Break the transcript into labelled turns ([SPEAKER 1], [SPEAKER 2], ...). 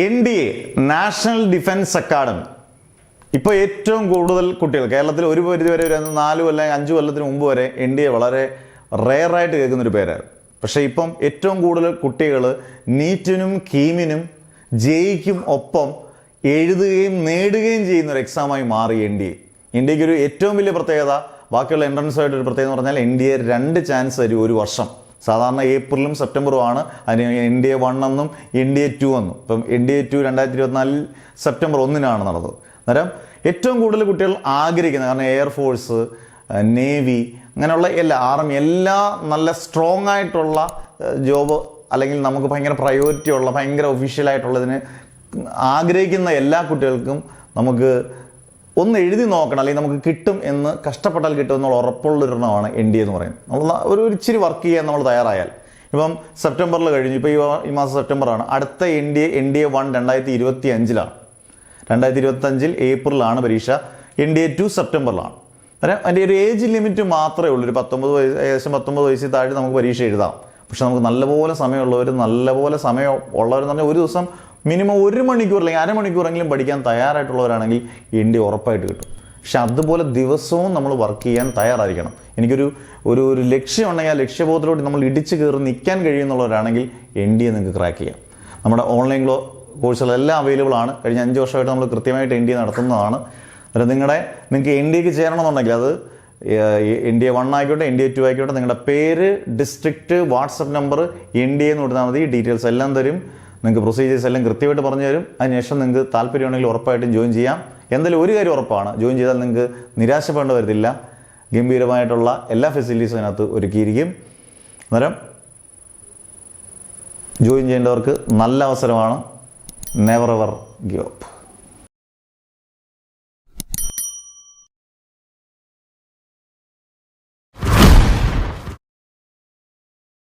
[SPEAKER 1] NDA national defence academy ഇപ്പോൾ ഏറ്റവും കൂടുതൽ കുട്ടികൾ കേരളത്തിൽ ഒരു പരിധി വരെ ഒരു 4 അല്ലെങ്കിൽ 5 കൊല്ലത്തിന് മുമ്പ് വരെ NDA വളരെ റെയറായിട്ട് കേൾക്കുന്നൊരു പേരായിരുന്നു. പക്ഷേ ഇപ്പം ഏറ്റവും കൂടുതൽ കുട്ടികൾ നീറ്റിനും കീമിനും ജെയ്ക്കും ഒപ്പം എഴുതുകയും നേടുകയും ചെയ്യുന്ന ഒരു എക്സാമായി മാറി NDA. ഇന്ത്യക്ക് ഒരു ഏറ്റവും വലിയ പ്രത്യേകത, ബാക്കിയുള്ള എൻട്രൻസ് ആയിട്ടൊരു പ്രത്യേകത എന്ന് പറഞ്ഞാൽ NDA 2 ചാൻസ് തരും ഒരു വർഷം. സാധാരണ ഏപ്രിലും സെപ്റ്റംബറുമാണ് അതിന് NDA 1 എന്നും NDA 2 എന്നും. ഇപ്പം NDA 2 2024 സെപ്റ്റംബർ 1-നാണ് നടന്നത്. അന്നേരം ഏറ്റവും കൂടുതൽ കുട്ടികൾ ആഗ്രഹിക്കുന്നത്, കാരണം എയർഫോഴ്സ്, നേവി, അങ്ങനെയുള്ള എല്ലാ ആർമി, എല്ലാ നല്ല സ്ട്രോങ് ആയിട്ടുള്ള ജോബ് അല്ലെങ്കിൽ നമുക്ക് ഭയങ്കര പ്രയോറിറ്റി ഉള്ള ഭയങ്കര ഒഫീഷ്യലായിട്ടുള്ളതിന് ആഗ്രഹിക്കുന്ന എല്ലാ കുട്ടികൾക്കും നമുക്ക് ഒന്ന് എഴുതി നോക്കണം, അല്ലെങ്കിൽ നമുക്ക് കിട്ടും എന്ന് കഷ്ടപ്പെട്ടാൽ കിട്ടും എന്നുള്ള ഉറപ്പുള്ളൊരെണ്ണമാണ് NDA എന്ന് പറയുന്നത്. നമ്മൾ ഒരു ഇച്ചിരി വർക്ക് ചെയ്യാൻ നമ്മൾ തയ്യാറായാൽ, ഇപ്പം സെപ്റ്റംബറിൽ കഴിഞ്ഞു, ഇപ്പോൾ ഈ മാസം സെപ്റ്റംബറാണ്. അടുത്ത NDA 1 2025-ലാണ്. 2025 ഏപ്രിലാണ് പരീക്ഷ. NDA 2 സെപ്റ്റംബറിലാണ്. അന്നേരം അതിൻ്റെ ഒരു ഏജ് ലിമിറ്റ് മാത്രമേ ഉള്ളൂ. ഒരു 19 വയസ്സ്, ഏകദേശം 19 വയസ്സിൽ താഴെ നമുക്ക് പരീക്ഷ എഴുതാം. പക്ഷെ നമുക്ക് നല്ലപോലെ സമയമുള്ളവർ, നല്ലപോലെ സമയം ഉള്ളവരെന്ന് പറഞ്ഞാൽ ഒരു ദിവസം മിനിമം 1 മണിക്കൂർ അല്ലെങ്കിൽ അരമണിക്കൂറെങ്കിലും പഠിക്കാൻ തയ്യാറായിട്ടുള്ളവരാണെങ്കിൽ NDA ഉറപ്പായിട്ട് കിട്ടും. പക്ഷെ അതുപോലെ ദിവസവും നമ്മൾ വർക്ക് ചെയ്യാൻ തയ്യാറായിരിക്കണം. എനിക്കൊരു ഒരു ലക്ഷ്യം ഉണ്ടെങ്കിൽ ആ ലക്ഷ്യബോധത്തിലോട്ട് നമ്മൾ ഇടിച്ചു കയറി നിൽക്കാൻ കഴിയുന്നുള്ളവരാണെങ്കിൽ NDA നിങ്ങൾക്ക് ക്രാക്ക് ചെയ്യാം. നമ്മുടെ ഓൺലൈൻ കോഴ്സുകളെല്ലാം അവൈലബിൾ ആണ്. കഴിഞ്ഞ 5 വർഷമായിട്ട് നമ്മൾ കൃത്യമായിട്ട് NDA നടത്തുന്നതാണ്. അന്നേരം നിങ്ങൾക്ക് NDAക്ക് ചേരണമെന്നുണ്ടെങ്കിൽ അത് NDA 1 ആയിക്കോട്ടെ, NDA 2 ആയിക്കോട്ടെ, നിങ്ങളുടെ പേര്, ഡിസ്ട്രിക്റ്റ്, വാട്സപ്പ് നമ്പർ NDA എന്ന് കൊടുത്താൽ മതി. ഡീറ്റെയിൽസ് എല്ലാം തരും. നിങ്ങൾക്ക് പ്രൊസീജിയേഴ്സ് എല്ലാം കൃത്യമായിട്ട് പറഞ്ഞു തരും. അതിനുശേഷം നിങ്ങൾക്ക് താല്പര്യമുണ്ടെങ്കിൽ ഉറപ്പായിട്ടും ജോയിൻ ചെയ്യാം. എന്തായാലും ഒരു കാര്യം ഉറപ്പാണ്, ജോയിൻ ചെയ്താൽ നിങ്ങൾക്ക് നിരാശപ്പെടേണ്ടി വരത്തില്ല. ഗംഭീരമായിട്ടുള്ള എല്ലാ ഫെസിലിറ്റീസും അതിനകത്ത് ഒരുക്കിയിരിക്കും. അന്നേരം ജോയിൻ ചെയ്യേണ്ടവർക്ക് നല്ല അവസരമാണ്. Never ever give up.